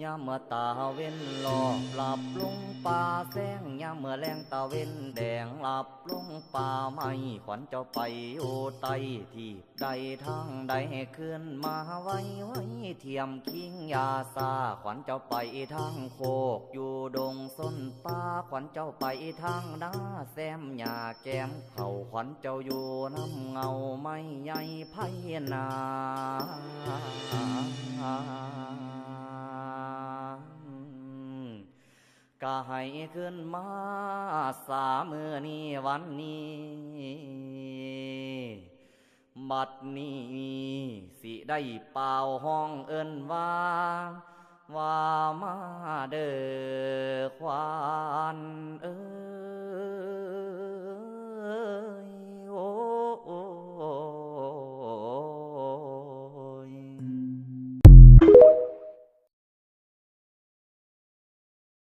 ยามเมื่อตาเว้นหลอบหลับลงป่าแสงยามเมื่อแรงตาเว้นแดงหลับลงป่าไม่ขวัญเจ้าไปโอไตที่ใดทางใดขึ้นมาไว้เทียมคิงยาซาขวัญเจ้าไปทางโคกอยู่ดงส้นป่าขวัญเจ้าไปทางนาแซมหญ้าแก้มเขาขวัญเจ้าอยู่น้ำเงาไม่ใหญ่ไพนาก็ให้ขึ้นมาสามือนี้วันนี้บัดนี้สิได้เป่าห้องเอิ้นว่ามาเด้อควานเอ้